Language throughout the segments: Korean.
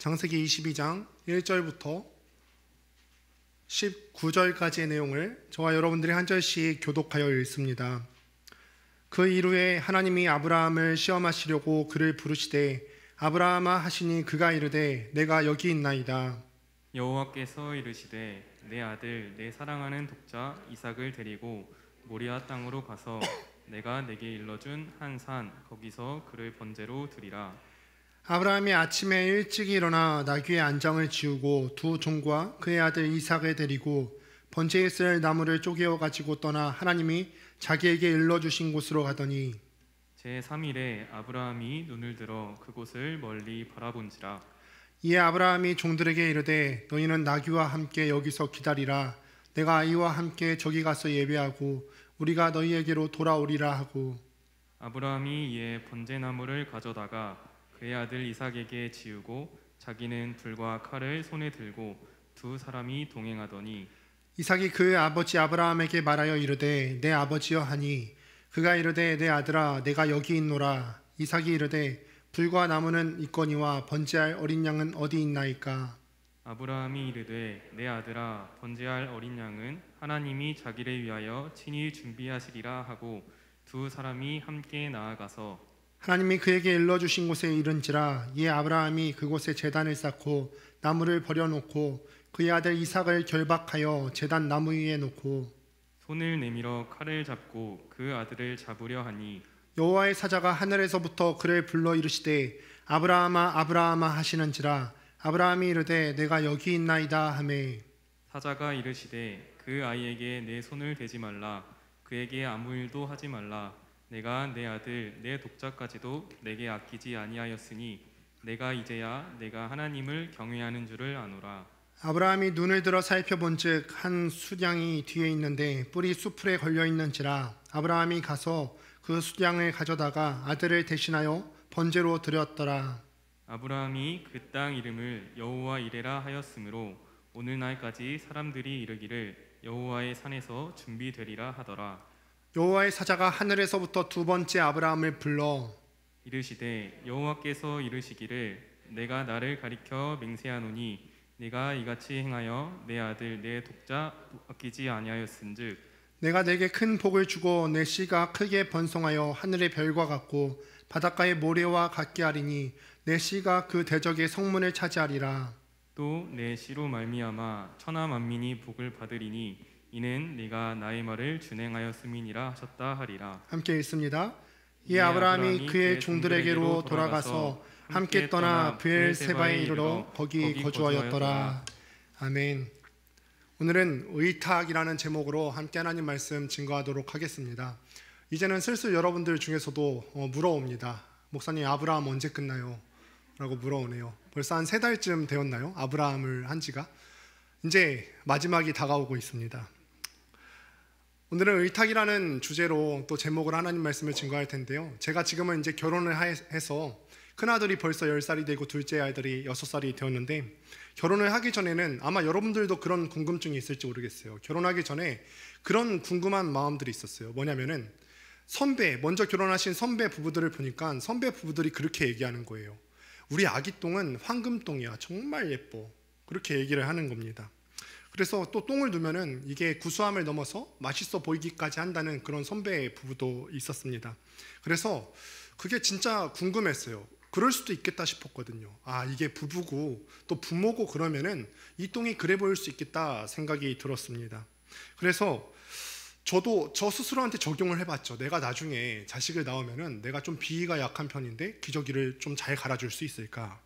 창세기 22장 1절부터 19절까지의 내용을 저와 여러분들이 한 절씩 교독하여 읽습니다. 그 이후에 하나님이 아브라함을 시험하시려고 그를 부르시되 아브라함아 하시니 그가 이르되 내가 여기 있나이다. 여호와께서 이르시되 내 아들 내 사랑하는 독자 이삭을 데리고 모리아 땅으로 가서 내가 내게 일러준 한 산 거기서 그를 번제로 드리라. 아브라함이 아침에 일찍 일어나 나귀의 안장을 지우고 두 종과 그의 아들 이삭을 데리고 번제에 쓸 나무를 쪼개어 가지고 떠나 하나님이 자기에게 일러주신 곳으로 가더니 제3일에 아브라함이 눈을 들어 그곳을 멀리 바라본지라. 이에 아브라함이 종들에게 이르되 너희는 나귀와 함께 여기서 기다리라. 내가 아이와 함께 저기 가서 예배하고 우리가 너희에게로 돌아오리라 하고 아브라함이 이에 번제나무를 가져다가 그의 아들 이삭에게 지우고 자기는 불과 칼을 손에 들고 두 사람이 동행하더니 이삭이 그 아버지 아브라함에게 말하여 이르되 내 아버지여 하니 그가 이르되 내 아들아 내가 여기 있노라. 이삭이 이르되 불과 나무는 있거니와 번제할 어린 양은 어디 있나이까. 아브라함이 이르되 내 아들아 번제할 어린 양은 하나님이 자기를 위하여 친히 준비하시리라 하고 두 사람이 함께 나아가서 하나님이 그에게 일러주신 곳에 이른지라. 이에 아브라함이 그곳에 제단을 쌓고 나무를 버려놓고 그의 아들 이삭을 결박하여 제단 나무 위에 놓고 손을 내밀어 칼을 잡고 그 아들을 잡으려 하니 여호와의 사자가 하늘에서부터 그를 불러 이르시되 아브라함아 아브라함아 하시는지라. 아브라함이 이르되 내가 여기 있나이다 하매 사자가 이르시되 그 아이에게 내 손을 대지 말라. 그에게 아무 일도 하지 말라. 내가 내 아들 내 독자까지도 내게 아끼지 아니하였으니 내가 이제야 내가 하나님을 경외하는 줄을 아노라. 아브라함이 눈을 들어 살펴본즉 한 숫양이 뒤에 있는데 뿔이 수풀에 걸려 있는지라. 아브라함이 가서 그 숫양을 가져다가 아들을 대신하여 번제로 드렸더라. 아브라함이 그 땅 이름을 여호와 이레라 하였으므로 오늘날까지 사람들이 이르기를 여호와의 산에서 준비되리라 하더라. 여호와의 사자가 하늘에서부터 두 번째 아브라함을 불러 이르시되 여호와께서 이르시기를 내가 나를 가리켜 맹세하노니 네가 이같이 행하여 내 아들 내 독자 아끼지 아니하였은즉 내가 내게 큰 복을 주고 내 씨가 크게 번성하여 하늘의 별과 같고 바닷가의 모래와 같게 하리니 내 씨가 그 대적의 성문을 차지하리라. 또 내 씨로 말미암아 천하 만민이 복을 받으리니 이는 네가 나의 말을 준행하였음이니라 하셨다 하리라. 함께 읽습니다. 이에 아브라함이 그의 종들에게로 돌아가서 함께 떠나 브엘세바에 이르러 거기 거주하였더라. 아멘. 오늘은 의탁이라는 제목으로 함께 하나님 말씀 증거하도록 하겠습니다. 이제는 슬슬 여러분들 중에서도 물어옵니다. 목사님 아브라함 언제 끝나요? 라고 물어오네요. 벌써 한 3달쯤 되었나요? 아브라함을 한 지가? 이제 마지막이 다가오고 있습니다. 오늘은 의탁이라는 주제로 또 제목을 하나님 말씀을 증거할 텐데요. 제가 지금은 이제 결혼을 해서 큰아들이 벌써 10살이 되고 둘째 아들이 6살이 되었는데 결혼을 하기 전에는 아마 여러분들도 그런 궁금증이 있을지 모르겠어요. 결혼하기 전에 그런 궁금한 마음들이 있었어요. 뭐냐면은 먼저 결혼하신 선배 부부들을 보니까 선배 부부들이 그렇게 얘기하는 거예요. 우리 아기 똥은 황금똥이야. 정말 예뻐. 그렇게 얘기를 하는 겁니다. 그래서 또 똥을 두면은 이게 구수함을 넘어서 맛있어 보이기까지 한다는 그런 선배 부부도 있었습니다. 그래서 그게 진짜 궁금했어요. 그럴 수도 있겠다 싶었거든요. 아, 이게 부부고 또 부모고 그러면은 이 똥이 그래 보일 수 있겠다 생각이 들었습니다. 그래서 저도 저 스스로한테 적용을 해봤죠. 내가 나중에 자식을 낳으면은 내가 좀 비위가 약한 편인데 기저귀를 좀 잘 갈아줄 수 있을까?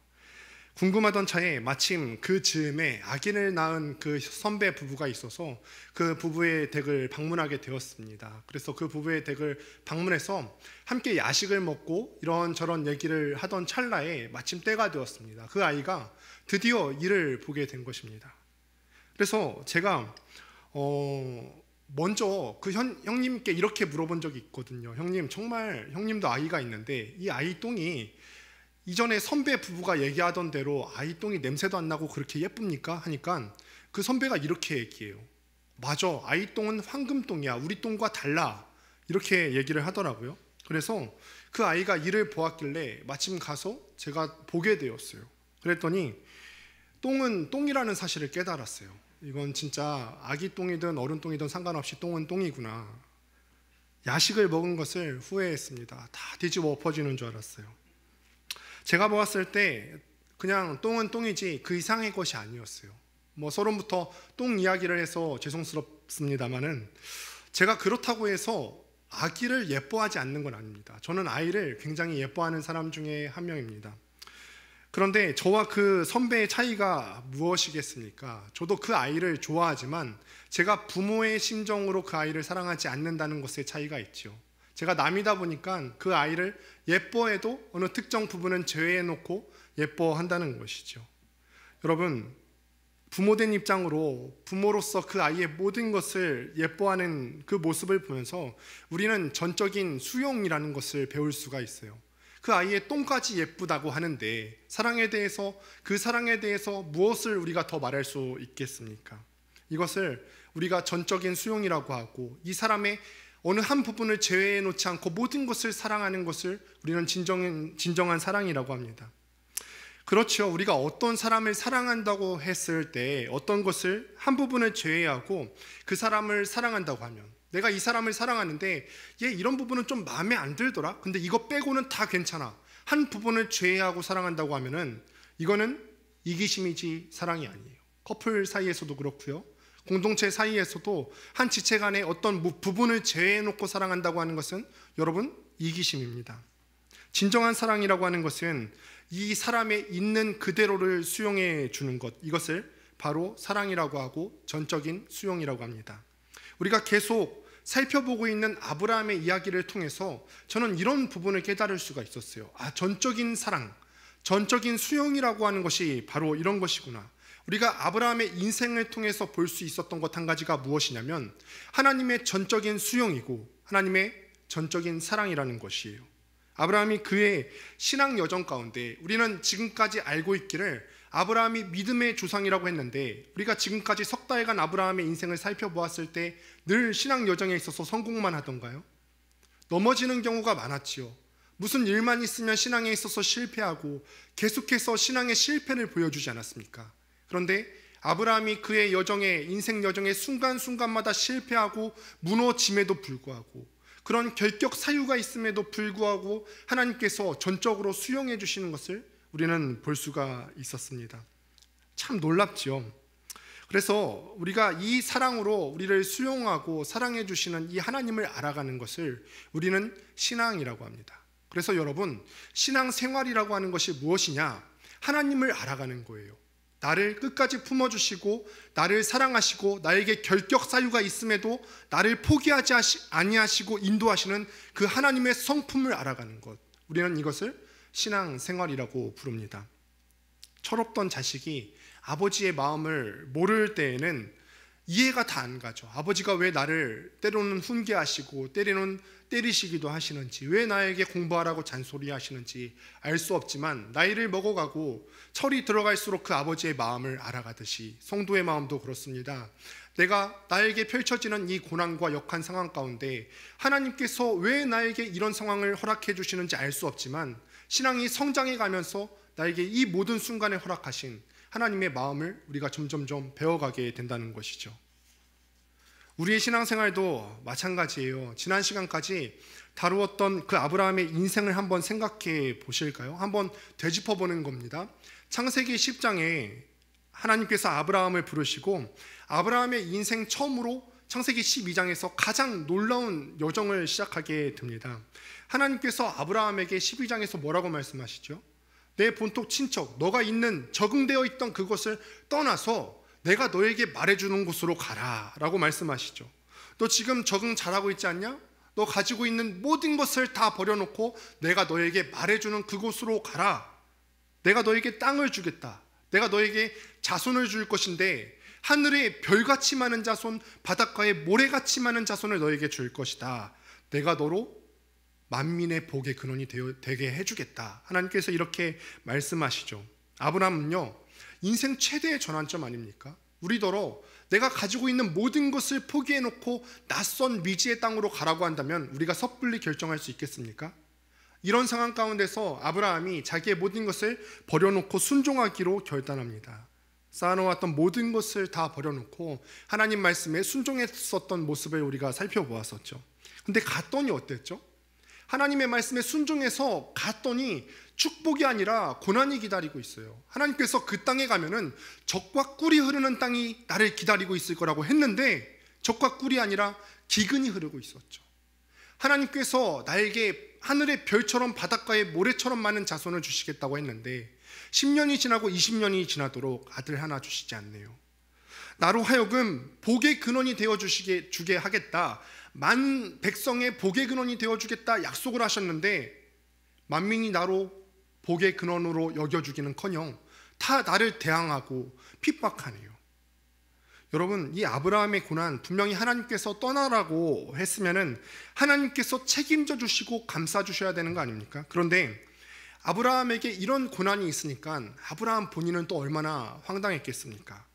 궁금하던 차에 마침 그 즈음에 아기를 낳은 그 선배 부부가 있어서 그 부부의 댁을 방문하게 되었습니다. 그래서 그 부부의 댁을 방문해서 함께 야식을 먹고 이런저런 얘기를 하던 찰나에 마침 때가 되었습니다. 그 아이가 드디어 이를 보게 된 것입니다. 그래서 제가 먼저 그 형님께 이렇게 물어본 적이 있거든요. 형님, 정말 형님도 아이가 있는데 이 아이 똥이 이전에 선배 부부가 얘기하던 대로 아이 똥이 냄새도 안 나고 그렇게 예쁩니까? 하니까 그 선배가 이렇게 얘기해요. 맞아, 아이 똥은 황금똥이야. 우리 똥과 달라. 이렇게 얘기를 하더라고요. 그래서 그 아이가 이를 보았길래 마침 가서 제가 보게 되었어요. 그랬더니 똥은 똥이라는 사실을 깨달았어요. 이건 진짜 아기 똥이든 어른 똥이든 상관없이 똥은 똥이구나. 야식을 먹은 것을 후회했습니다. 다 뒤집어 엎어지는 줄 알았어요. 제가 보았을 때 그냥 똥은 똥이지 그 이상의 것이 아니었어요. 서론부터 똥 이야기를 해서 죄송스럽습니다만은 제가 그렇다고 해서 아기를 예뻐하지 않는 건 아닙니다. 저는 아이를 굉장히 예뻐하는 사람 중에 한 명입니다. 그런데 저와 그 선배의 차이가 무엇이겠습니까? 저도 그 아이를 좋아하지만 제가 부모의 심정으로 그 아이를 사랑하지 않는다는 것의 차이가 있죠. 제가 남이다 보니까 그 아이를 예뻐해도 어느 특정 부분은 제외해놓고 예뻐한다는 것이죠. 여러분, 부모된 입장으로 부모로서 그 아이의 모든 것을 예뻐하는 그 모습을 보면서 우리는 전적인 수용이라는 것을 배울 수가 있어요. 그 아이의 똥까지 예쁘다고 하는데 그 사랑에 대해서 무엇을 우리가 더 말할 수 있겠습니까? 이것을 우리가 전적인 수용이라고 하고, 이 사람의 어느 한 부분을 제외해 놓지 않고 모든 것을 사랑하는 것을 우리는 진정한 사랑이라고 합니다. 그렇죠. 우리가 어떤 사람을 사랑한다고 했을 때 어떤 것을 한 부분을 제외하고 그 사람을 사랑한다고 하면, 내가 이 사람을 사랑하는데 얘 이런 부분은 좀 마음에 안 들더라. 근데 이거 빼고는 다 괜찮아. 한 부분을 제외하고 사랑한다고 하면은 이거는 이기심이지 사랑이 아니에요. 커플 사이에서도 그렇고요. 공동체 사이에서도 한 지체 간의 어떤 부분을 제외해 놓고 사랑한다고 하는 것은 여러분 이기심입니다. 진정한 사랑이라고 하는 것은 이 사람의 있는 그대로를 수용해 주는 것, 이것을 바로 사랑이라고 하고 전적인 수용이라고 합니다. 우리가 계속 살펴보고 있는 아브라함의 이야기를 통해서 저는 이런 부분을 깨달을 수가 있었어요. 전적인 사랑, 전적인 수용이라고 하는 것이 바로 이런 것이구나. 우리가 아브라함의 인생을 통해서 볼 수 있었던 것 한 가지가 무엇이냐면 하나님의 전적인 수용이고 하나님의 전적인 사랑이라는 것이에요. 아브라함이 그의 신앙 여정 가운데 우리는 지금까지 알고 있기를 아브라함이 믿음의 조상이라고 했는데, 우리가 지금까지 석 달간 아브라함의 인생을 살펴보았을 때 늘 신앙 여정에 있어서 성공만 하던가요? 넘어지는 경우가 많았지요. 무슨 일만 있으면 신앙에 있어서 실패하고 계속해서 신앙의 실패를 보여주지 않았습니까? 그런데 아브라함이 그의 인생 여정의 순간순간마다 실패하고 무너짐에도 불구하고, 그런 결격 사유가 있음에도 불구하고 하나님께서 전적으로 수용해 주시는 것을 우리는 볼 수가 있었습니다. 참 놀랍지요. 그래서 우리가 이 사랑으로 우리를 수용하고 사랑해 주시는 이 하나님을 알아가는 것을 우리는 신앙이라고 합니다. 그래서 여러분, 신앙생활이라고 하는 것이 무엇이냐? 하나님을 알아가는 거예요. 나를 끝까지 품어주시고 나를 사랑하시고 나에게 결격 사유가 있음에도 나를 포기하지 아니하시고 인도하시는 그 하나님의 성품을 알아가는 것, 우리는 이것을 신앙생활이라고 부릅니다. 철없던 자식이 아버지의 마음을 모를 때에는 이해가 다 안 가죠. 아버지가 왜 나를 때로는 훈계하시고 때로는 때리시기도 하시는지, 왜 나에게 공부하라고 잔소리하시는지 알 수 없지만 나이를 먹어가고 철이 들어갈수록 그 아버지의 마음을 알아가듯이 성도의 마음도 그렇습니다. 나에게 펼쳐지는 이 고난과 역한 상황 가운데 하나님께서 왜 나에게 이런 상황을 허락해 주시는지 알 수 없지만 신앙이 성장해 가면서 나에게 이 모든 순간에 허락하신 하나님의 마음을 우리가 점점점 배워가게 된다는 것이죠. 우리의 신앙생활도 마찬가지예요. 지난 시간까지 다루었던 그 아브라함의 인생을 한번 생각해 보실까요? 한번 되짚어보는 겁니다. 창세기 10장에 하나님께서 아브라함을 부르시고 아브라함의 인생 처음으로 창세기 12장에서 가장 놀라운 여정을 시작하게 됩니다. 하나님께서 아브라함에게 12장에서 뭐라고 말씀하시죠? 내 본토 친척, 너가 있는 적응되어 있던 그곳을 떠나서 내가 너에게 말해주는 곳으로 가라 라고 말씀하시죠. 너 지금 적응 잘하고 있지 않냐? 너 가지고 있는 모든 것을 다 버려놓고 내가 너에게 말해주는 그곳으로 가라. 내가 너에게 땅을 주겠다. 내가 너에게 자손을 줄 것인데 하늘에 별같이 많은 자손, 바닷가에 모래같이 많은 자손을 너에게 줄 것이다. 내가 너로 만민의 복의 근원이 되게 해주겠다. 하나님께서 이렇게 말씀하시죠. 아브라함은요, 인생 최대의 전환점 아닙니까? 우리더러 내가 가지고 있는 모든 것을 포기해놓고 낯선 미지의 땅으로 가라고 한다면 우리가 섣불리 결정할 수 있겠습니까? 이런 상황 가운데서 아브라함이 자기의 모든 것을 버려놓고 순종하기로 결단합니다. 쌓아놓았던 모든 것을 다 버려놓고 하나님 말씀에 순종했었던 모습을 우리가 살펴보았었죠. 근데 갔더니 어땠죠? 하나님의 말씀에 순종해서 갔더니 축복이 아니라 고난이 기다리고 있어요. 하나님께서 그 땅에 가면은 젖과 꿀이 흐르는 땅이 나를 기다리고 있을 거라고 했는데 젖과 꿀이 아니라 기근이 흐르고 있었죠. 하나님께서 나에게 하늘의 별처럼 바닷가의 모래처럼 많은 자손을 주시겠다고 했는데 10년이 지나고 20년이 지나도록 아들 하나 주시지 않네요. 나로 하여금 복의 근원이 되어주게 하겠다, 만 백성의 복의 근원이 되어주겠다 약속을 하셨는데 만민이 나로 복의 근원으로 여겨주기는커녕 다 나를 대항하고 핍박하네요. 여러분, 이 아브라함의 고난 분명히 하나님께서 떠나라고 했으면은 하나님께서 책임져 주시고 감싸 주셔야 되는 거 아닙니까? 그런데 아브라함에게 이런 고난이 있으니까 아브라함 본인은 또 얼마나 황당했겠습니까?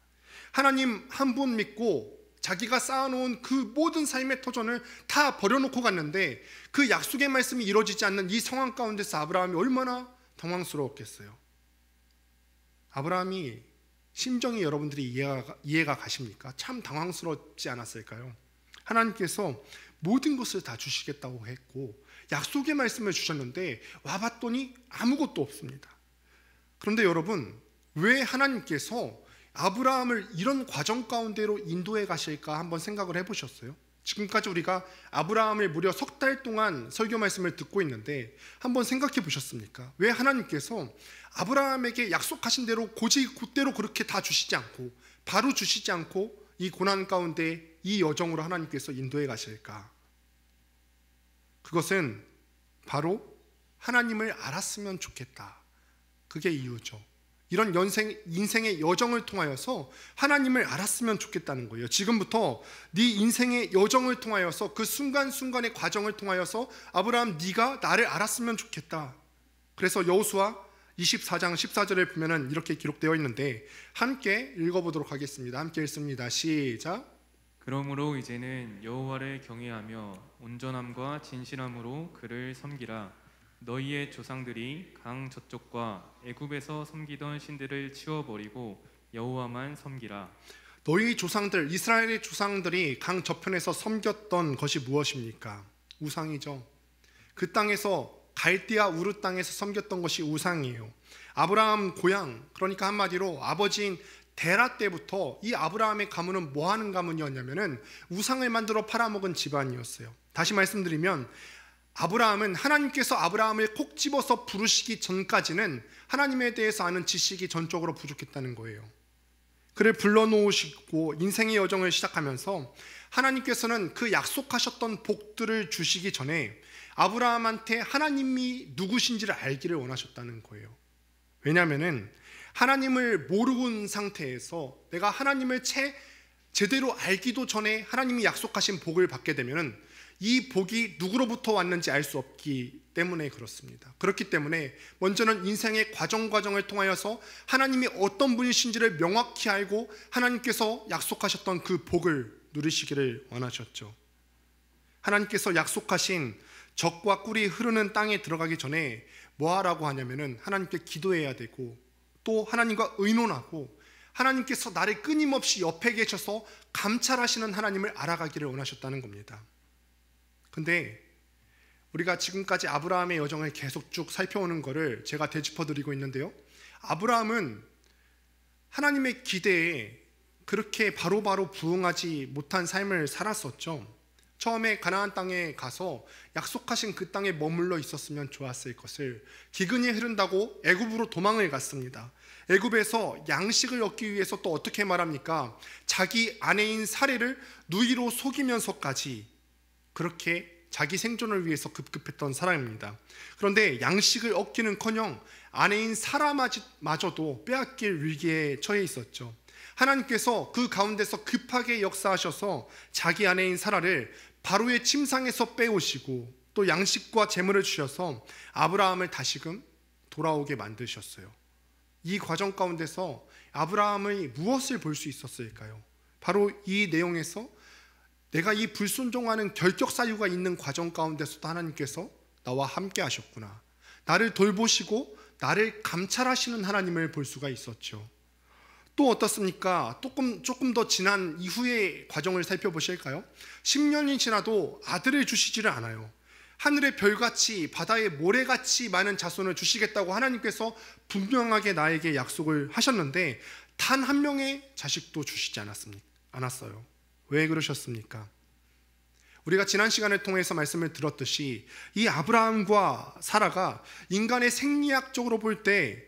하나님 한 분 믿고 자기가 쌓아놓은 그 모든 삶의 터전을 다 버려놓고 갔는데 그 약속의 말씀이 이루어지지 않는 이 상황 가운데서 아브라함이 얼마나 당황스러웠겠어요. 아브라함이 심정이 여러분들이 이해가 가십니까? 참 당황스럽지 않았을까요? 하나님께서 모든 것을 다 주시겠다고 했고 약속의 말씀을 주셨는데 와봤더니 아무것도 없습니다. 그런데 여러분, 왜 하나님께서 아브라함을 이런 과정 가운데로 인도해 가실까 한번 생각을 해보셨어요? 지금까지 우리가 아브라함을 무려 석 달 동안 설교 말씀을 듣고 있는데 한번 생각해 보셨습니까? 왜 하나님께서 아브라함에게 약속하신 대로 곧대로 그렇게 다 주시지 않고 바로 주시지 않고 이 고난 가운데 이 여정으로 하나님께서 인도해 가실까? 그것은 바로 하나님을 알았으면 좋겠다, 그게 이유죠. 이런 인생의 여정을 통하여서 하나님을 알았으면 좋겠다는 거예요. 지금부터 네 인생의 여정을 통하여서 그 순간순간의 과정을 통하여서 아브라함, 네가 나를 알았으면 좋겠다. 그래서 여호수아 24장 14절에 보면은 이렇게 기록되어 있는데 함께 읽어보도록 하겠습니다. 함께 읽습니다. 시작. 그러므로 이제는 여호와를 경외하며 온전함과 진실함으로 그를 섬기라. 너희의 조상들이 강 저쪽과 애굽에서 섬기던 신들을 치워버리고 여호와만 섬기라. 너희 조상들, 이스라엘의 조상들이 강 저편에서 섬겼던 것이 무엇입니까? 우상이죠. 그 땅에서 갈대아 우르 땅에서 섬겼던 것이 우상이에요. 아브라함 고향, 그러니까 한마디로 아버지인 데라 때부터 이 아브라함의 가문은 뭐 하는 가문이었냐면은 우상을 만들어 팔아먹은 집안이었어요. 다시 말씀드리면 아브라함은 하나님께서 아브라함을 콕 집어서 부르시기 전까지는 하나님에 대해서 아는 지식이 전적으로 부족했다는 거예요. 그를 불러놓으시고 인생의 여정을 시작하면서 하나님께서는 그 약속하셨던 복들을 주시기 전에 아브라함한테 하나님이 누구신지를 알기를 원하셨다는 거예요. 왜냐하면은 하나님을 모르는 상태에서 내가 하나님을 제대로 알기도 전에 하나님이 약속하신 복을 받게 되면은 이 복이 누구로부터 왔는지 알 수 없기 때문에 그렇습니다. 그렇기 때문에 먼저는 인생의 과정을 통하여서 하나님이 어떤 분이신지를 명확히 알고 하나님께서 약속하셨던 그 복을 누리시기를 원하셨죠. 하나님께서 약속하신 젖과 꿀이 흐르는 땅에 들어가기 전에 뭐 하라고 하냐면은 하나님께 기도해야 되고 또 하나님과 의논하고 하나님께서 나를 끊임없이 옆에 계셔서 감찰하시는 하나님을 알아가기를 원하셨다는 겁니다. 근데 우리가 지금까지 아브라함의 여정을 계속 쭉 살펴오는 것을 제가 되짚어 드리고 있는데요, 아브라함은 하나님의 기대에 그렇게 바로바로 부응하지 못한 삶을 살았었죠. 처음에 가나안 땅에 가서 약속하신 그 땅에 머물러 있었으면 좋았을 것을 기근이 흐른다고 애굽으로 도망을 갔습니다. 애굽에서 양식을 얻기 위해서 또 어떻게 말합니까? 자기 아내인 사레를 누이로 속이면서까지 그렇게 자기 생존을 위해서 급급했던 사람입니다. 그런데 양식을 얻기는커녕 아내인 사라마저도 빼앗길 위기에 처해 있었죠. 하나님께서 그 가운데서 급하게 역사하셔서 자기 아내인 사라를 바로의 침상에서 빼오시고 또 양식과 재물을 주셔서 아브라함을 다시금 돌아오게 만드셨어요. 이 과정 가운데서 아브라함의 무엇을 볼 수 있었을까요? 바로 이 내용에서 내가 이 불순종하는 결격 사유가 있는 과정 가운데서도 하나님께서 나와 함께 하셨구나. 나를 돌보시고 나를 감찰하시는 하나님을 볼 수가 있었죠. 또 어떻습니까? 조금 더 지난 이후의 과정을 살펴보실까요? 10년이 지나도 아들을 주시지를 않아요. 하늘의 별같이 바다의 모래같이 많은 자손을 주시겠다고 하나님께서 분명하게 나에게 약속을 하셨는데 단 한 명의 자식도 주시지 않았어요. 왜 그러셨습니까? 우리가 지난 시간을 통해서 말씀을 들었듯이 이 아브라함과 사라가 인간의 생리학적으로 볼 때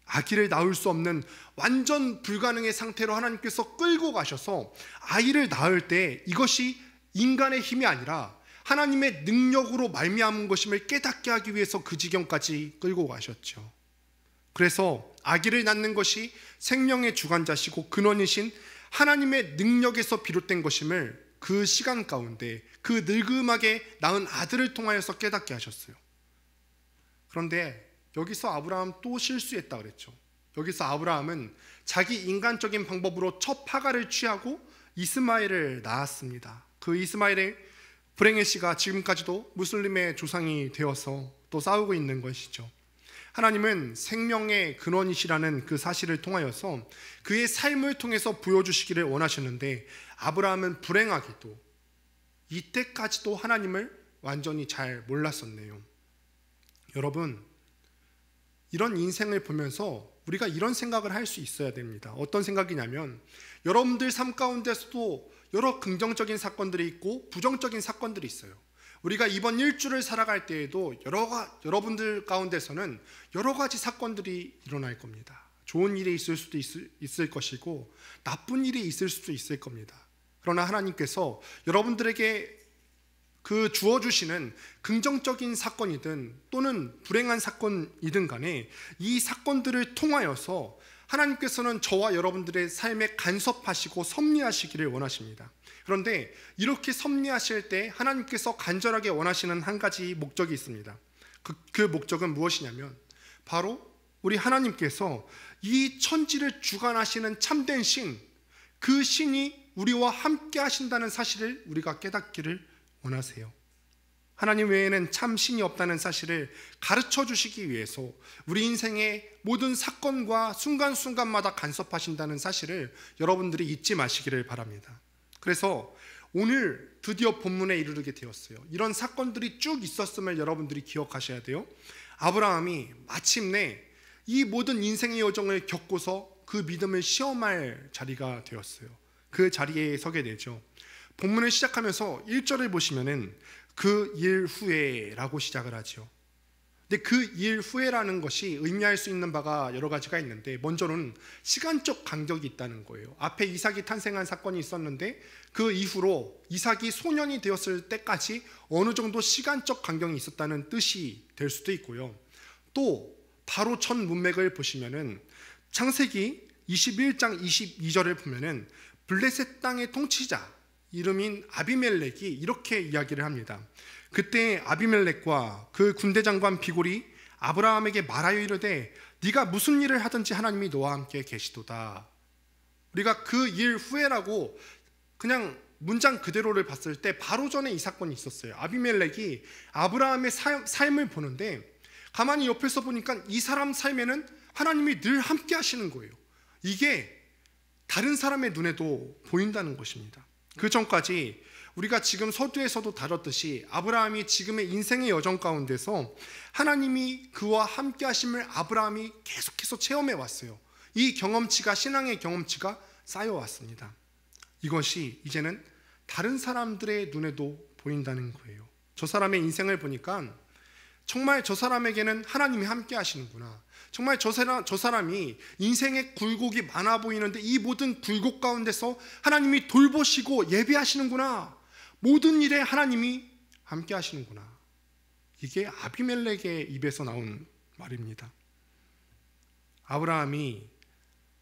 아기를 낳을 수 없는 완전 불가능의 상태로 하나님께서 끌고 가셔서 아이를 낳을 때 이것이 인간의 힘이 아니라 하나님의 능력으로 말미암은 것임을 깨닫게 하기 위해서 그 지경까지 끌고 가셨죠. 그래서 아기를 낳는 것이 생명의 주관자시고 근원이신 하나님의 능력에서 비롯된 것임을 그 시간 가운데 그 늙음하게 낳은 아들을 통하여서 깨닫게 하셨어요. 그런데 여기서 아브라함 또 실수했다 그랬죠. 여기서 아브라함은 자기 인간적인 방법으로 첫 파가를 취하고 이스마엘을 낳았습니다. 그 이스마엘의 불행의 씨가 지금까지도 무슬림의 조상이 되어서 또 싸우고 있는 것이죠. 하나님은 생명의 근원이시라는 그 사실을 통하여서 그의 삶을 통해서 보여주시기를 원하셨는데 아브라함은 불행하게도 이때까지도 하나님을 완전히 잘 몰랐었네요. 여러분, 이런 인생을 보면서 우리가 이런 생각을 할 수 있어야 됩니다. 어떤 생각이냐면 여러분들 삶 가운데서도 여러 긍정적인 사건들이 있고 부정적인 사건들이 있어요. 우리가 이번 일주를 살아갈 때에도 여러분들 가운데서는 여러 가지 사건들이 일어날 겁니다. 좋은 일이 있을 수도 있을 것이고 나쁜 일이 있을 수도 있을 겁니다. 그러나 하나님께서 여러분들에게 그 주어주시는 긍정적인 사건이든 또는 불행한 사건이든 간에 이 사건들을 통하여서 하나님께서는 저와 여러분들의 삶에 간섭하시고 섭리하시기를 원하십니다. 그런데 이렇게 섭리하실 때 하나님께서 간절하게 원하시는 한 가지 목적이 있습니다. 그 목적은 무엇이냐면 바로 우리 하나님께서 이 천지를 주관하시는 참된 신, 그 신이 우리와 함께 하신다는 사실을 우리가 깨닫기를 원하세요. 하나님 외에는 참 신이 없다는 사실을 가르쳐 주시기 위해서 우리 인생의 모든 사건과 순간순간마다 간섭하신다는 사실을 여러분들이 잊지 마시기를 바랍니다. 그래서 오늘 드디어 본문에 이르게 되었어요. 이런 사건들이 쭉 있었음을 여러분들이 기억하셔야 돼요. 아브라함이 마침내 이 모든 인생의 여정을 겪고서 그 믿음을 시험할 자리가 되었어요. 그 자리에 서게 되죠. 본문을 시작하면서 1절을 보시면은 그 일 후에라고 시작을 하죠. 근데 그 일 후에라는 것이 의미할 수 있는 바가 여러 가지가 있는데 먼저는 시간적 간격이 있다는 거예요. 앞에 이삭이 탄생한 사건이 있었는데 그 이후로 이삭이 소년이 되었을 때까지 어느 정도 시간적 간격이 있었다는 뜻이 될 수도 있고요. 또 바로 첫 문맥을 보시면은 창세기 21장 22절을 보면은 블레셋 땅의 통치자 이름인 아비멜렉이 이렇게 이야기를 합니다. 그때 아비멜렉과 그 군대 장관 비골이 아브라함에게 말하여 이르되 네가 무슨 일을 하든지 하나님이 너와 함께 계시도다. 우리가 그 일 후에라고 그냥 문장 그대로를 봤을 때 바로 전에 이 사건이 있었어요. 아비멜렉이 아브라함의 삶을 보는데 가만히 옆에서 보니까 이 사람 삶에는 하나님이 늘 함께 하시는 거예요. 이게 다른 사람의 눈에도 보인다는 것입니다. 그 전까지 우리가 지금 서두에서도 다뤘듯이 아브라함이 지금의 인생의 여정 가운데서 하나님이 그와 함께 하심을 아브라함이 계속해서 체험해 왔어요. 이 경험치가 신앙의 경험치가 쌓여왔습니다. 이것이 이제는 다른 사람들의 눈에도 보인다는 거예요. 저 사람의 인생을 보니까 정말 저 사람에게는 하나님이 함께 하시는구나. 정말 저 사람이 인생의 굴곡이 많아 보이는데 이 모든 굴곡 가운데서 하나님이 돌보시고 예비하시는구나. 모든 일에 하나님이 함께 하시는구나. 이게 아비멜렉의 입에서 나온 말입니다. 아브라함이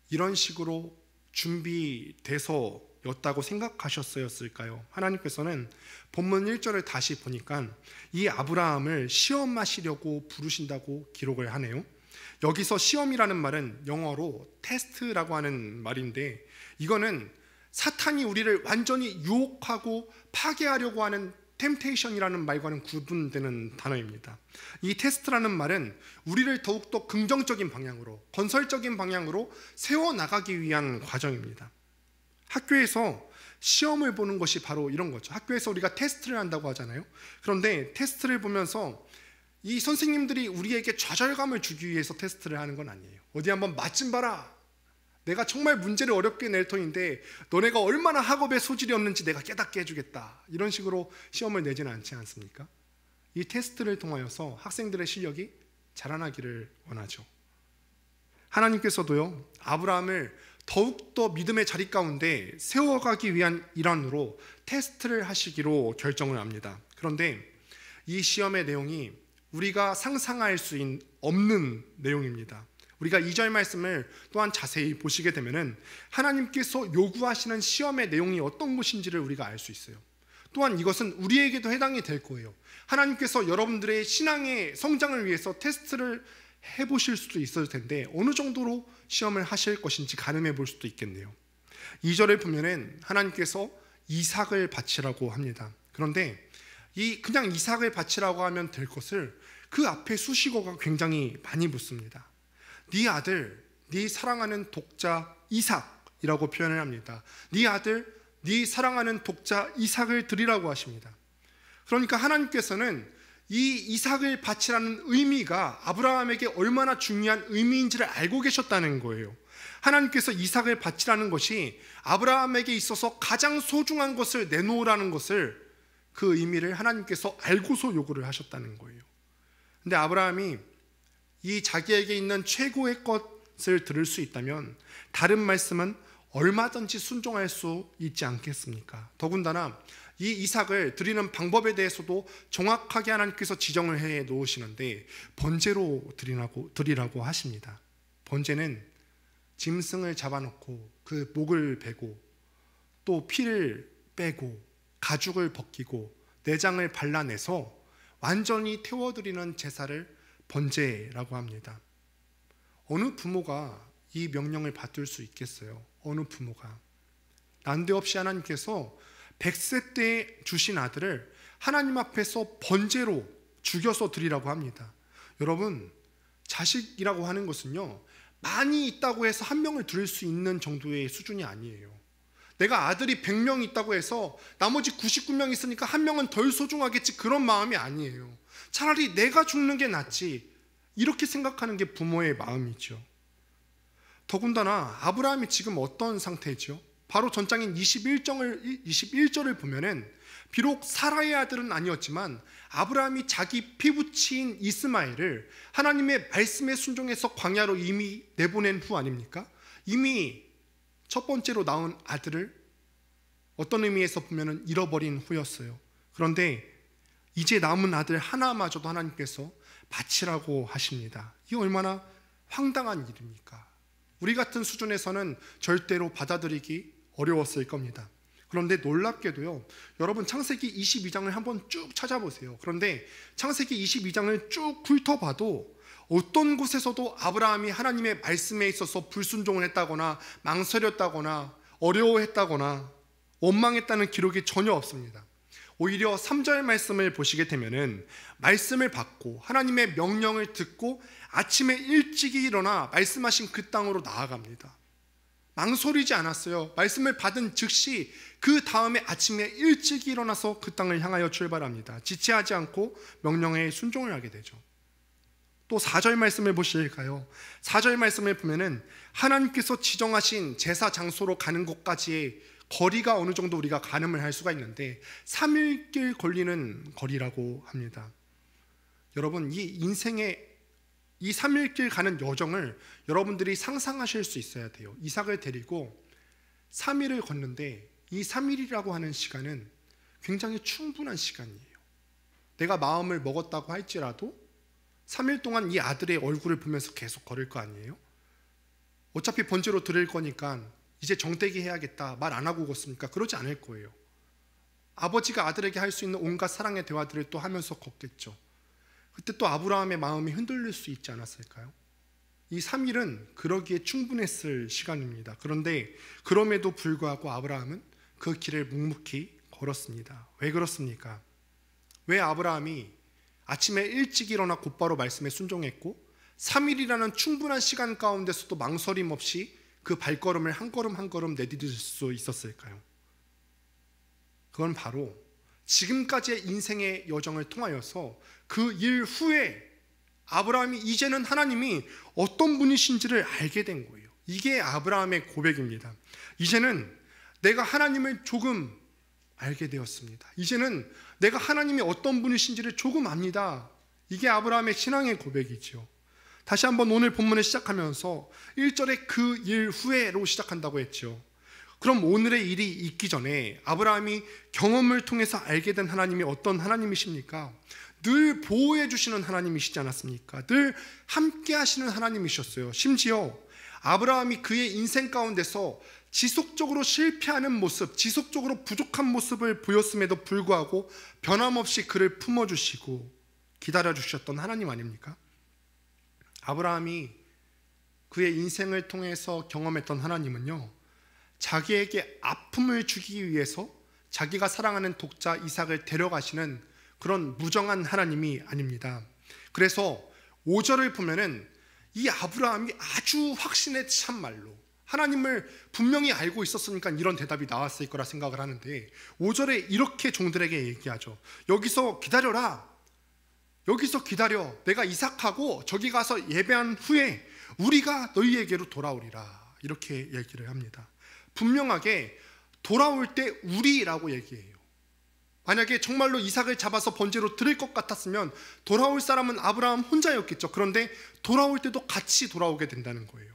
이런 식으로 준비돼서였다고 생각하셨을까요? 하나님께서는 본문 1절을 다시 보니까 이 아브라함을 시험하시려고 부르신다고 기록을 하네요. 여기서 시험이라는 말은 영어로 테스트라고 하는 말인데 이거는 사탄이 우리를 완전히 유혹하고 파괴하려고 하는 템테이션이라는 말과는 구분되는 단어입니다. 이 테스트라는 말은 우리를 더욱더 긍정적인 방향으로, 건설적인 방향으로 세워나가기 위한 과정입니다. 학교에서 시험을 보는 것이 바로 이런 거죠. 학교에서 우리가 테스트를 한다고 하잖아요. 그런데 테스트를 보면서 이 선생님들이 우리에게 좌절감을 주기 위해서 테스트를 하는 건 아니에요. 어디 한번 맛 좀 봐라. 내가 정말 문제를 어렵게 낼 터인데 너네가 얼마나 학업에 소질이 없는지 내가 깨닫게 해주겠다. 이런 식으로 시험을 내지는 않지 않습니까? 이 테스트를 통하여서 학생들의 실력이 자라나기를 원하죠. 하나님께서도요, 아브라함을 더욱더 믿음의 자리 가운데 세워가기 위한 일환으로 테스트를 하시기로 결정을 합니다. 그런데 이 시험의 내용이 우리가 상상할 수 없는 내용입니다. 우리가 2절 말씀을 또한 자세히 보시게 되면은 하나님께서 요구하시는 시험의 내용이 어떤 것인지를 우리가 알 수 있어요. 또한 이것은 우리에게도 해당이 될 거예요. 하나님께서 여러분들의 신앙의 성장을 위해서 테스트를 해보실 수도 있을 텐데 어느 정도로 시험을 하실 것인지 가늠해 볼 수도 있겠네요. 2절에 보면은 하나님께서 이삭을 바치라고 합니다. 그런데 그냥 이삭을 바치라고 하면 될 것을 그 앞에 수식어가 굉장히 많이 붙습니다. 네 아들, 네 사랑하는 독자 이삭이라고 표현을 합니다. 네 아들, 네 사랑하는 독자 이삭을 드리라고 하십니다. 그러니까 하나님께서는 이 이삭을 바치라는 의미가 아브라함에게 얼마나 중요한 의미인지를 알고 계셨다는 거예요. 하나님께서 이삭을 바치라는 것이 아브라함에게 있어서 가장 소중한 것을 내놓으라는 것을, 그 의미를 하나님께서 알고서 요구를 하셨다는 거예요. 근데 아브라함이 이 자기에게 있는 최고의 것을 들을 수 있다면 다른 말씀은 얼마든지 순종할 수 있지 않겠습니까? 더군다나 이 이삭을 드리는 방법에 대해서도 정확하게 하나님께서 지정을 해 놓으시는데 번제로 드리라고 하십니다. 번제는 짐승을 잡아놓고 그 목을 베고 또 피를 빼고 가죽을 벗기고 내장을 발라내서 완전히 태워드리는 제사를 번제라고 합니다. 어느 부모가 이 명령을 받을 수 있겠어요? 어느 부모가? 난데없이 하나님께서 100세 때 주신 아들을 하나님 앞에서 번제로 죽여서 드리라고 합니다. 여러분, 자식이라고 하는 것은요, 많이 있다고 해서 한 명을 드릴 수 있는 정도의 수준이 아니에요. 내가 아들이 100명 있다고 해서 나머지 99명 있으니까 한 명은 덜 소중하겠지, 그런 마음이 아니에요. 차라리 내가 죽는 게 낫지, 이렇게 생각하는 게 부모의 마음이죠. 더군다나 아브라함이 지금 어떤 상태죠? 바로 전장인 21절을 보면은 비록 사라의 아들은 아니었지만 아브라함이 자기 피부치인 이스마엘을 하나님의 말씀에 순종해서 광야로 이미 내보낸 후 아닙니까? 이미 첫 번째로 낳은 아들을 어떤 의미에서 보면은 잃어버린 후였어요. 그런데 이제 남은 아들 하나마저도 하나님께서 바치라고 하십니다. 이게 얼마나 황당한 일입니까? 우리 같은 수준에서는 절대로 받아들이기 어려웠을 겁니다. 그런데 놀랍게도요, 여러분 창세기 22장을 한번 쭉 찾아보세요. 그런데 창세기 22장을 쭉 훑어봐도 어떤 곳에서도 아브라함이 하나님의 말씀에 있어서 불순종을 했다거나 망설였다거나 어려워했다거나 원망했다는 기록이 전혀 없습니다. 오히려 3절 말씀을 보시게 되면은 말씀을 받고 하나님의 명령을 듣고 아침에 일찍이 일어나 말씀하신 그 땅으로 나아갑니다. 망설이지 않았어요. 말씀을 받은 즉시 그 다음에 아침에 일찍이 일어나서 그 땅을 향하여 출발합니다. 지체하지 않고 명령에 순종을 하게 되죠. 또 4절 말씀을 보실까요? 4절 말씀을 보면은 하나님께서 지정하신 제사 장소로 가는 곳까지의 거리가 어느 정도 우리가 가늠을 할 수가 있는데 3일길 걸리는 거리라고 합니다. 여러분, 이 인생의 이 3일길 가는 여정을 여러분들이 상상하실 수 있어야 돼요. 이삭을 데리고 3일을 걷는데 이 3일이라고 하는 시간은 굉장히 충분한 시간이에요. 내가 마음을 먹었다고 할지라도 3일 동안 이 아들의 얼굴을 보면서 계속 걸을 거 아니에요? 어차피 번제로 드릴 거니까 이제 정떼기 해야겠다, 말 안 하고 걷습니까? 그러지 않을 거예요. 아버지가 아들에게 할 수 있는 온갖 사랑의 대화들을 또 하면서 걷겠죠. 그때 또 아브라함의 마음이 흔들릴 수 있지 않았을까요? 이 3일은 그러기에 충분했을 시간입니다. 그런데 그럼에도 불구하고 아브라함은 그 길을 묵묵히 걸었습니다. 왜 그렇습니까? 왜 아브라함이 아침에 일찍 일어나 곧바로 말씀에 순종했고 3일이라는 충분한 시간 가운데서도 망설임 없이 그 발걸음을 한 걸음 한 걸음 내디딜 수 있었을까요? 그건 바로 지금까지의 인생의 여정을 통하여서 그 일 후에 아브라함이 이제는 하나님이 어떤 분이신지를 알게 된 거예요. 이게 아브라함의 고백입니다. 이제는 내가 하나님을 조금 알게 되었습니다. 이제는 내가 하나님이 어떤 분이신지를 조금 압니다. 이게 아브라함의 신앙의 고백이죠. 다시 한번 오늘 본문을 시작하면서 1절에 그 일 후에로 시작한다고 했죠. 그럼 오늘의 일이 있기 전에 아브라함이 경험을 통해서 알게 된 하나님이 어떤 하나님이십니까? 늘 보호해 주시는 하나님이시지 않았습니까? 늘 함께 하시는 하나님이셨어요. 심지어 아브라함이 그의 인생 가운데서 지속적으로 실패하는 모습, 지속적으로 부족한 모습을 보였음에도 불구하고 변함없이 그를 품어주시고 기다려주셨던 하나님 아닙니까? 아브라함이 그의 인생을 통해서 경험했던 하나님은요, 자기에게 아픔을 주기 위해서 자기가 사랑하는 독자 이삭을 데려가시는 그런 무정한 하나님이 아닙니다. 그래서 5절을 보면은 이 아브라함이 아주 확신에 찬 말로 하나님을 분명히 알고 있었으니까 이런 대답이 나왔을 거라 생각을 하는데 5절에 이렇게 종들에게 얘기하죠. 여기서 기다려라. 여기서 기다려. 내가 이삭하고 저기 가서 예배한 후에 우리가 너희에게로 돌아오리라. 이렇게 얘기를 합니다. 분명하게 돌아올 때 우리라고 얘기해요. 만약에 정말로 이삭을 잡아서 번제로 드릴 것 같았으면 돌아올 사람은 아브라함 혼자였겠죠. 그런데 돌아올 때도 같이 돌아오게 된다는 거예요.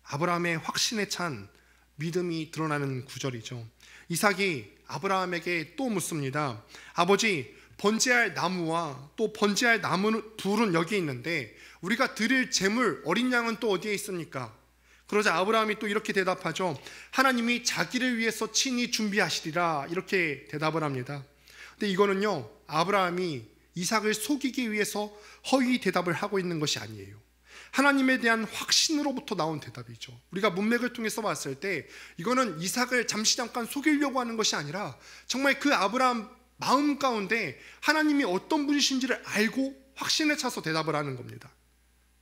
아브라함의 확신에 찬 믿음이 드러나는 구절이죠. 이삭이 아브라함에게 또 묻습니다. 아버지, 번제할 나무와 또 번제할 나무 둘은 여기 있는데 우리가 드릴 제물 어린 양은 또 어디에 있습니까? 그러자 아브라함이 또 이렇게 대답하죠. 하나님이 자기를 위해서 친히 준비하시리라. 이렇게 대답을 합니다. 근데 이거는요, 아브라함이 이삭을 속이기 위해서 허위 대답을 하고 있는 것이 아니에요. 하나님에 대한 확신으로부터 나온 대답이죠. 우리가 문맥을 통해서 봤을 때 이거는 이삭을 잠시 잠깐 속이려고 하는 것이 아니라 정말 그 아브라함 마음 가운데 하나님이 어떤 분이신지를 알고 확신에 차서 대답을 하는 겁니다.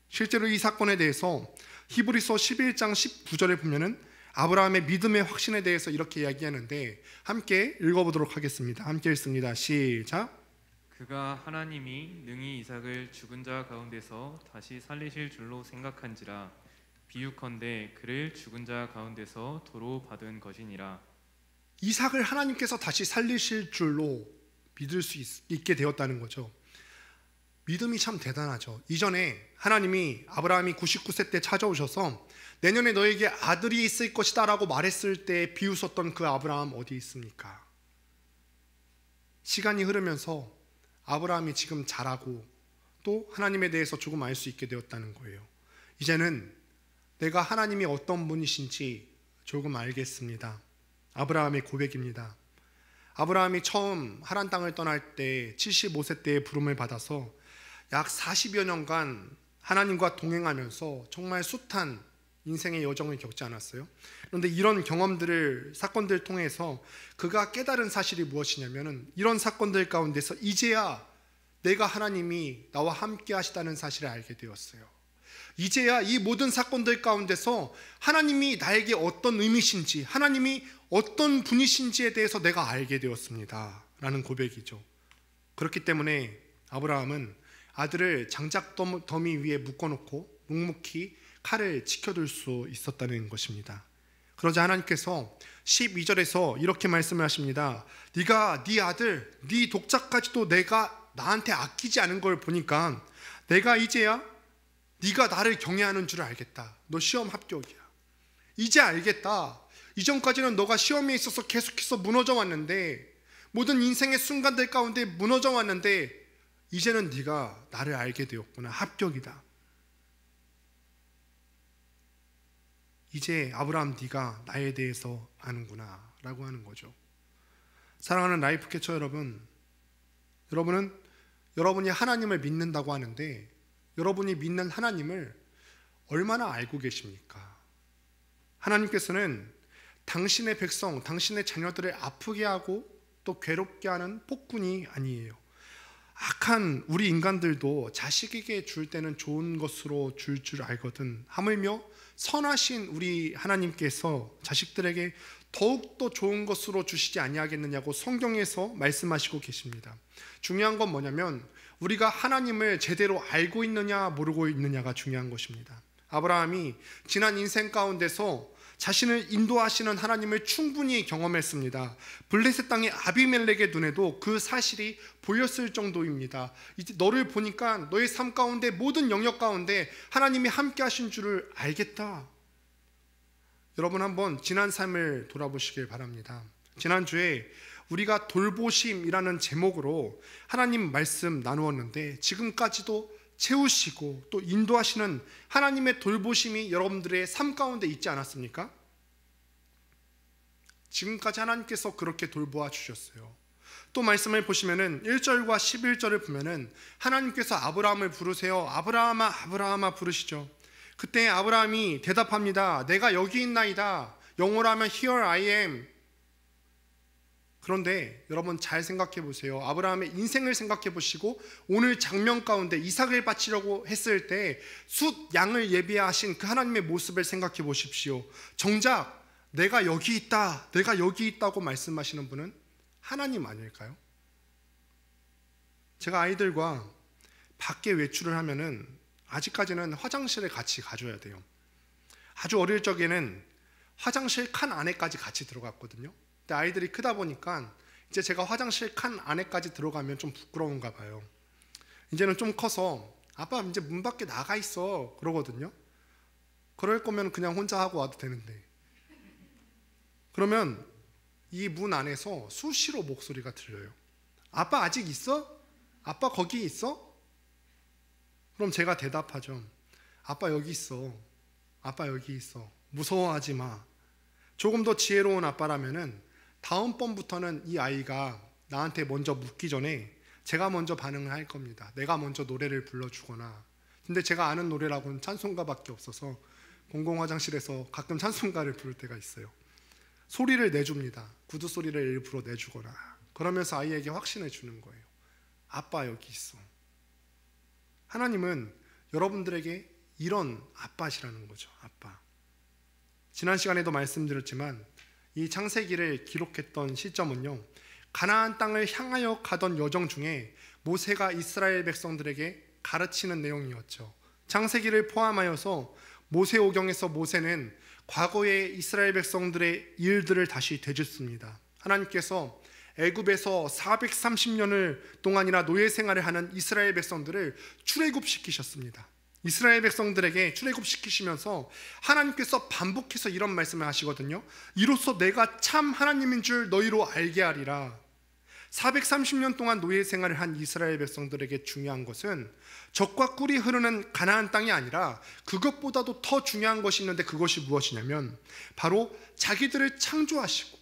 실제로 이 사건에 대해서 히브리서 11장 19절에 보면은 아브라함의 믿음의 확신에 대해서 이렇게 이야기하는데 함께 읽어보도록 하겠습니다. 함께 읽습니다. 시작. 그가 하나님이 능히 이삭을 죽은 자 가운데서 다시 살리실 줄로 생각한지라. 비유컨대 그를 죽은 자 가운데서 도로 받은 것이니라. 이삭을 하나님께서 다시 살리실 줄로 믿을 수 있게 되었다는 거죠. 믿음이 참 대단하죠. 이전에 하나님이 아브라함이 99세 때 찾아오셔서 내년에 너에게 아들이 있을 것이다 라고 말했을 때 비웃었던 그 아브라함 어디 있습니까? 시간이 흐르면서 아브라함이 지금 자라고 또 하나님에 대해서 조금 알 수 있게 되었다는 거예요. 이제는 내가 하나님이 어떤 분이신지 조금 알겠습니다. 아브라함의 고백입니다. 아브라함이 처음 하란 땅을 떠날 때 75세 때의 부름을 받아서 약 40여 년간 하나님과 동행하면서 정말 숱한 인생의 여정을 겪지 않았어요? 그런데 이런 경험들을 사건들을 통해서 그가 깨달은 사실이 무엇이냐면 이런 사건들 가운데서 이제야 내가 하나님이 나와 함께 하시다는 사실을 알게 되었어요. 이제야 이 모든 사건들 가운데서 하나님이 나에게 어떤 의미신지 하나님이 어떤 분이신지에 대해서 내가 알게 되었습니다 라는 고백이죠. 그렇기 때문에 아브라함은 아들을 장작 더미 위에 묶어놓고 묵묵히 칼을 지켜둘 수 있었다는 것입니다. 그러자 하나님께서 12절에서 이렇게 말씀을 하십니다. 네가 네 아들, 네 독자까지도 내가 나한테 아끼지 않은 걸 보니까 내가 이제야 네가 나를 경외하는 줄 알겠다. 너 시험 합격이야. 이제 알겠다. 이전까지는 너가 시험에 있어서 계속해서 무너져 왔는데 모든 인생의 순간들 가운데 무너져 왔는데 이제는 네가 나를 알게 되었구나. 합격이다. 이제 아브라함 네가 나에 대해서 아는구나 라고 하는 거죠. 사랑하는 라이프캐쳐 여러분, 여러분은 여러분이 하나님을 믿는다고 하는데 여러분이 믿는 하나님을 얼마나 알고 계십니까? 하나님께서는 당신의 백성, 당신의 자녀들을 아프게 하고 또 또 괴롭게 하는 폭군이 아니에요. 악한 우리 인간들도 자식에게 줄 때는 좋은 것으로 줄 줄 알거든. 하물며 선하신 우리 하나님께서 자식들에게 더욱더 좋은 것으로 주시지 아니하겠느냐고 성경에서 말씀하시고 계십니다. 중요한 건 뭐냐면 우리가 하나님을 제대로 알고 있느냐 모르고 있느냐가 중요한 것입니다. 아브라함이 지난 인생 가운데서 자신을 인도하시는 하나님을 충분히 경험했습니다. 블레셋 땅의 아비멜렉의 눈에도 그 사실이 보였을 정도입니다. 이제 너를 보니까 너의 삶 가운데 모든 영역 가운데 하나님이 함께 하신 줄을 알겠다. 여러분 한번 지난 삶을 돌아보시길 바랍니다. 지난주에 우리가 돌보심이라는 제목으로 하나님 말씀 나누었는데 지금까지도 채우시고 또 인도하시는 하나님의 돌보심이 여러분들의 삶 가운데 있지 않았습니까? 지금까지 하나님께서 그렇게 돌보아 주셨어요. 또 말씀을 보시면은 1절과 11절을 보면은 하나님께서 아브라함을 부르세요. 아브라함아 아브라함아 부르시죠. 그때 아브라함이 대답합니다. 내가 여기 있나이다. 영어로 하면 Here I am. 그런데 여러분 잘 생각해 보세요. 아브라함의 인생을 생각해 보시고 오늘 장면 가운데 이삭을 바치려고 했을 때 숫 양을 예비하신 그 하나님의 모습을 생각해 보십시오. 정작 내가 여기 있다, 내가 여기 있다고 말씀하시는 분은 하나님 아닐까요? 제가 아이들과 밖에 외출을 하면은 아직까지는 화장실에 같이 가줘야 돼요. 아주 어릴 적에는 화장실 칸 안에까지 같이 들어갔거든요. 근데 아이들이 크다 보니까 이제 제가 화장실 칸 안에까지 들어가면 좀 부끄러운가 봐요. 이제는 좀 커서 아빠 이제 문 밖에 나가 있어 그러거든요. 그럴 거면 그냥 혼자 하고 와도 되는데, 그러면 이 문 안에서 수시로 목소리가 들려요. 아빠 아직 있어? 아빠 거기 있어? 그럼 제가 대답하죠. 아빠 여기 있어. 아빠 여기 있어. 무서워하지 마. 조금 더 지혜로운 아빠라면은 다음번부터는 이 아이가 나한테 먼저 묻기 전에 제가 먼저 반응을 할 겁니다. 내가 먼저 노래를 불러주거나. 근데 제가 아는 노래라고는 찬송가밖에 없어서 공공화장실에서 가끔 찬송가를 부를 때가 있어요. 소리를 내줍니다. 구두 소리를 일부러 내주거나. 그러면서 아이에게 확신을 주는 거예요. 아빠 여기 있어. 하나님은 여러분들에게 이런 아빠시라는 거죠. 아빠. 지난 시간에도 말씀드렸지만 이 창세기를 기록했던 시점은요, 가나안 땅을 향하여 가던 여정 중에 모세가 이스라엘 백성들에게 가르치는 내용이었죠. 창세기를 포함하여서 모세오경에서 모세는 과거의 이스라엘 백성들의 일들을 다시 되짚습니다. 하나님께서 애굽에서 430년을 동안이나 노예 생활을 하는 이스라엘 백성들을 출애굽시키셨습니다. 이스라엘 백성들에게 출애굽시키시면서 하나님께서 반복해서 이런 말씀을 하시거든요. 이로써 내가 참 하나님인 줄 너희로 알게 하리라. 430년 동안 노예 생활을 한 이스라엘 백성들에게 중요한 것은 젖과 꿀이 흐르는 가나안 땅이 아니라 그것보다도 더 중요한 것이 있는데, 그것이 무엇이냐면 바로 자기들을 창조하시고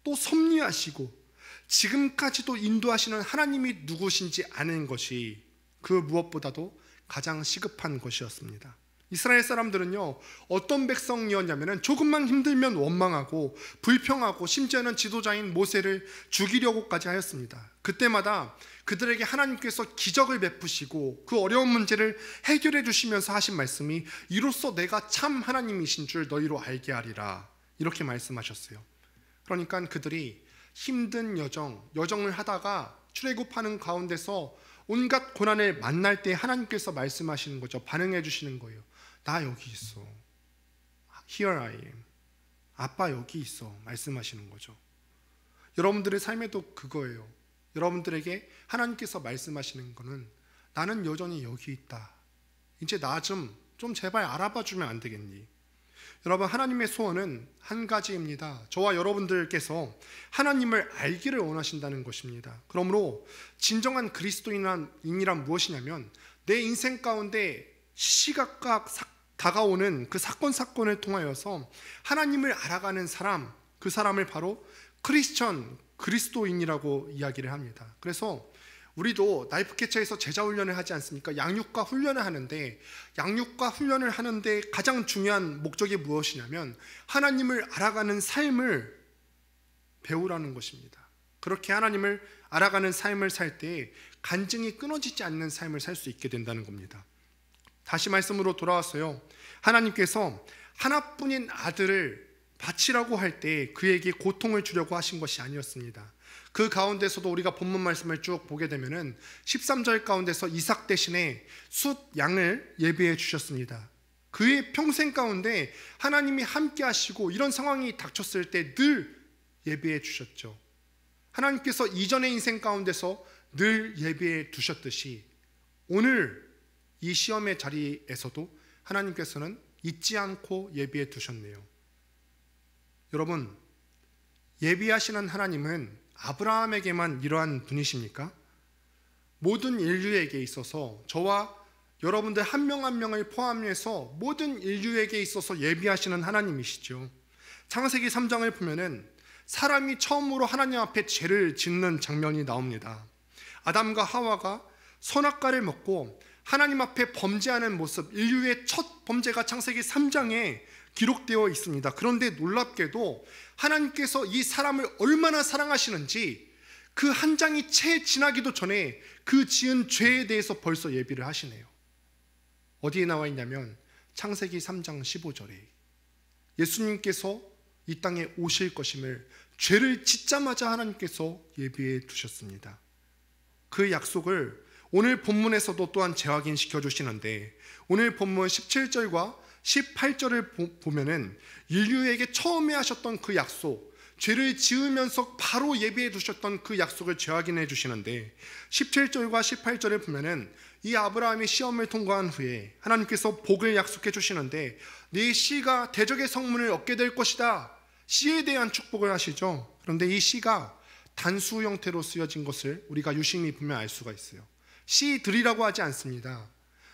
또 섭리하시고 지금까지도 인도하시는 하나님이 누구신지 아는 것이 그 무엇보다도 가장 시급한 것이었습니다. 이스라엘 사람들은요, 어떤 백성이었냐면 조금만 힘들면 원망하고 불평하고 심지어는 지도자인 모세를 죽이려고까지 하였습니다. 그때마다 그들에게 하나님께서 기적을 베푸시고 그 어려운 문제를 해결해 주시면서 하신 말씀이 이로써 내가 참 하나님이신 줄 너희로 알게 하리라, 이렇게 말씀하셨어요. 그러니까 그들이 힘든 여정을 하다가 출애굽하는 가운데서 온갖 고난을 만날 때 하나님께서 말씀하시는 거죠. 반응해 주시는 거예요. 나 여기 있어. Here I am. 아빠 여기 있어. 말씀하시는 거죠. 여러분들의 삶에도 그거예요. 여러분들에게 하나님께서 말씀하시는 거는 나는 여전히 여기 있다. 이제 나 좀 제발 알아봐 주면 안 되겠니? 여러분, 하나님의 소원은 한 가지입니다. 저와 여러분들께서 하나님을 알기를 원하신다는 것입니다. 그러므로 진정한 그리스도인이란 무엇이냐면 내 인생 가운데 시시각각 다가오는 그 사건을 통하여서 하나님을 알아가는 사람, 그 사람을 바로 그리스도인이라고 이야기를 합니다. 그래서 우리도 라이프캐쳐에서 제자훈련을 하지 않습니까? 양육과 훈련을 하는데, 양육과 훈련을 하는데 가장 중요한 목적이 무엇이냐면 하나님을 알아가는 삶을 배우라는 것입니다. 그렇게 하나님을 알아가는 삶을 살 때 간증이 끊어지지 않는 삶을 살 수 있게 된다는 겁니다. 다시 말씀으로 돌아왔어요. 하나님께서 하나뿐인 아들을 바치라고 할 때 그에게 고통을 주려고 하신 것이 아니었습니다. 그 가운데서도 우리가 본문 말씀을 쭉 보게 되면은 13절 가운데서 이삭 대신에 숫 양을 예비해 주셨습니다. 그의 평생 가운데 하나님이 함께 하시고 이런 상황이 닥쳤을 때 늘 예비해 주셨죠. 하나님께서 이전의 인생 가운데서 늘 예비해 두셨듯이 오늘 이 시험의 자리에서도 하나님께서는 잊지 않고 예비해 두셨네요. 여러분, 예비하시는 하나님은 아브라함에게만 이러한 분이십니까? 모든 인류에게 있어서, 저와 여러분들 한 명 한 명을 포함해서 모든 인류에게 있어서 예비하시는 하나님이시죠. 창세기 3장을 보면은 사람이 처음으로 하나님 앞에 죄를 짓는 장면이 나옵니다. 아담과 하와가 선악과를 먹고 하나님 앞에 범죄하는 모습, 인류의 첫 범죄가 창세기 3장에 기록되어 있습니다. 그런데 놀랍게도 하나님께서 이 사람을 얼마나 사랑하시는지 그 한 장이 채 지나기도 전에 그 지은 죄에 대해서 벌써 예비를 하시네요. 어디에 나와 있냐면 창세기 3장 15절에 예수님께서 이 땅에 오실 것임을 죄를 짓자마자 하나님께서 예비해 두셨습니다. 그 약속을 오늘 본문에서도 또한 재확인시켜 주시는데, 오늘 본문 17절과 18절을 보면은 인류에게 처음에 하셨던 그 약속, 죄를 지으면서 바로 예비해 두셨던 그 약속을 재확인해 주시는데, 17절과 18절을 보면은 이 아브라함이 시험을 통과한 후에 하나님께서 복을 약속해 주시는데, 네 씨가 대적의 성문을 얻게 될 것이다, 씨에 대한 축복을 하시죠. 그런데 이 씨가 단수 형태로 쓰여진 것을 우리가 유심히 보면 알 수가 있어요. 씨들이라고 하지 않습니다.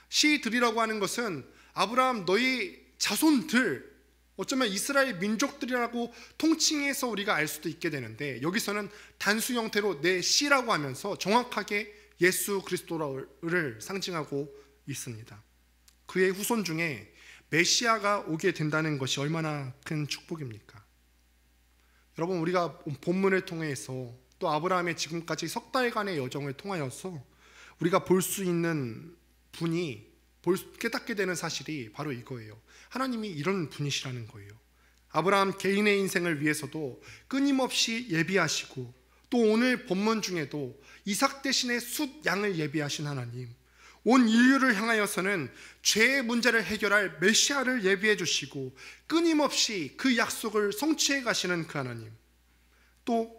씨들이라고 하는 것은 아브라함 너희 자손들, 어쩌면 이스라엘 민족들이라고 통칭해서 우리가 알 수도 있게 되는데, 여기서는 단수 형태로 내 씨라고 하면서 정확하게 예수 그리스도를 상징하고 있습니다. 그의 후손 중에 메시아가 오게 된다는 것이 얼마나 큰 축복입니까? 여러분, 우리가 본문을 통해서 또 아브라함의 지금까지 석 달간의 여정을 통하여서 우리가 볼 수 있는 분이 깨닫게 되는 사실이 바로 이거예요. 하나님이 이런 분이시라는 거예요. 아브라함 개인의 인생을 위해서도 끊임없이 예비하시고, 또 오늘 본문 중에도 이삭 대신에 숫 양을 예비하신 하나님, 온 인류를 향하여서는 죄의 문제를 해결할 메시아를 예비해 주시고 끊임없이 그 약속을 성취해 가시는 그 하나님, 또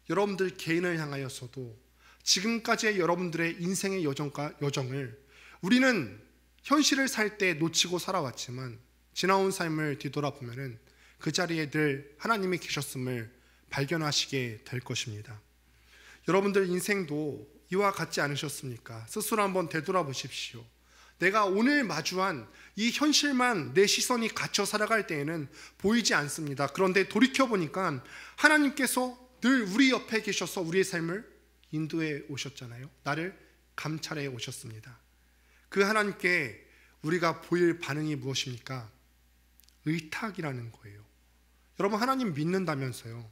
여러분들 개인을 향하여서도 지금까지의 여러분들의 인생의 여정을 우리는 현실을 살 때 놓치고 살아왔지만 지나온 삶을 뒤돌아보면 그 자리에 늘 하나님이 계셨음을 발견하시게 될 것입니다. 여러분들 인생도 이와 같지 않으셨습니까? 스스로 한번 되돌아보십시오. 내가 오늘 마주한 이 현실만 내 시선이 갇혀 살아갈 때에는 보이지 않습니다. 그런데 돌이켜보니까 하나님께서 늘 우리 옆에 계셔서 우리의 삶을 인도해 오셨잖아요. 나를 감찰해 오셨습니다. 그 하나님께 우리가 보일 반응이 무엇입니까? 의탁이라는 거예요. 여러분, 하나님 믿는다면서요.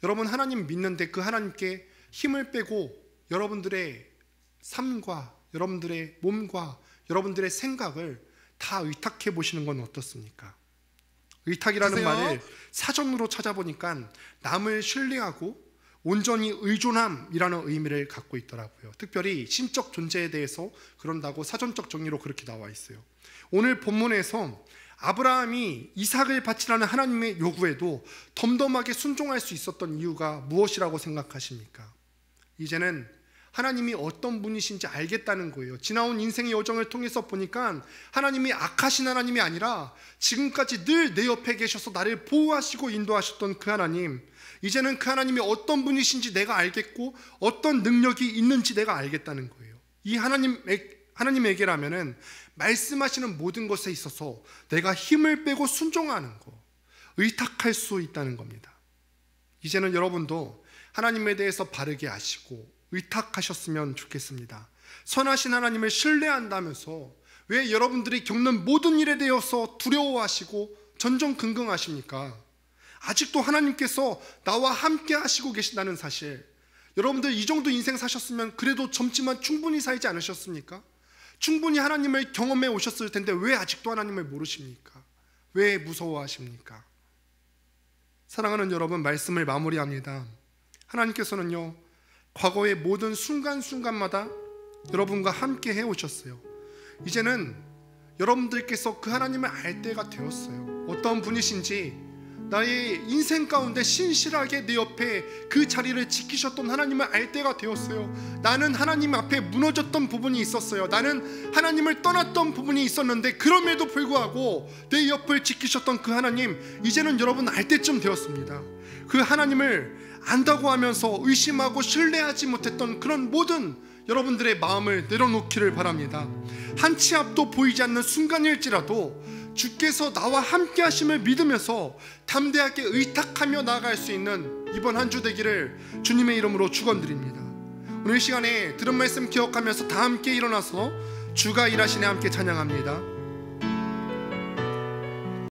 여러분, 하나님 믿는데 그 하나님께 힘을 빼고 여러분들의 삶과 여러분들의 몸과 여러분들의 생각을 다 의탁해 보시는 건 어떻습니까? 의탁이라는 말을 사전으로 찾아보니까 남을 신뢰하고 온전히 의존함이라는 의미를 갖고 있더라고요. 특별히 신적 존재에 대해서 그런다고 사전적 정의로 그렇게 나와 있어요. 오늘 본문에서 아브라함이 이삭을 바치라는 하나님의 요구에도 덤덤하게 순종할 수 있었던 이유가 무엇이라고 생각하십니까? 이제는 하나님이 어떤 분이신지 알겠다는 거예요. 지나온 인생의 여정을 통해서 보니까 하나님이 악하신 하나님이 아니라 지금까지 늘 내 옆에 계셔서 나를 보호하시고 인도하셨던 그 하나님, 이제는 그 하나님이 어떤 분이신지 내가 알겠고 어떤 능력이 있는지 내가 알겠다는 거예요. 이 하나님에게라면은 말씀하시는 모든 것에 있어서 내가 힘을 빼고 순종하는 거, 의탁할 수 있다는 겁니다. 이제는 여러분도 하나님에 대해서 바르게 아시고 의탁하셨으면 좋겠습니다. 선하신 하나님을 신뢰한다면서 왜 여러분들이 겪는 모든 일에 대해서 두려워하시고 전전긍긍하십니까? 아직도 하나님께서 나와 함께 하시고 계신다는 사실, 여러분들 이 정도 인생 사셨으면 그래도 젊지만 충분히 살지 않으셨습니까? 충분히 하나님을 경험해 오셨을 텐데 왜 아직도 하나님을 모르십니까? 왜 무서워하십니까? 사랑하는 여러분, 말씀을 마무리합니다. 하나님께서는요, 과거의 모든 순간순간마다 여러분과 함께 해오셨어요. 이제는 여러분들께서 그 하나님을 알 때가 되었어요. 어떤 분이신지, 나의 인생 가운데 신실하게 내 옆에 그 자리를 지키셨던 하나님을 알 때가 되었어요. 나는 하나님 앞에 무너졌던 부분이 있었어요. 나는 하나님을 떠났던 부분이 있었는데 그럼에도 불구하고 내 옆을 지키셨던 그 하나님, 이제는 여러분 알 때쯤 되었습니다. 그 하나님을 안다고 하면서 의심하고 신뢰하지 못했던 그런 모든 여러분들의 마음을 내려놓기를 바랍니다. 한 치 앞도 보이지 않는 순간일지라도 주께서 나와 함께 하심을 믿으면서 담대하게 의탁하며 나아갈 수 있는 이번 한 주 되기를 주님의 이름으로 축원드립니다. 오늘 이 시간에 들은 말씀 기억하면서 다 함께 일어나서 주가 일하시네 함께 찬양합니다.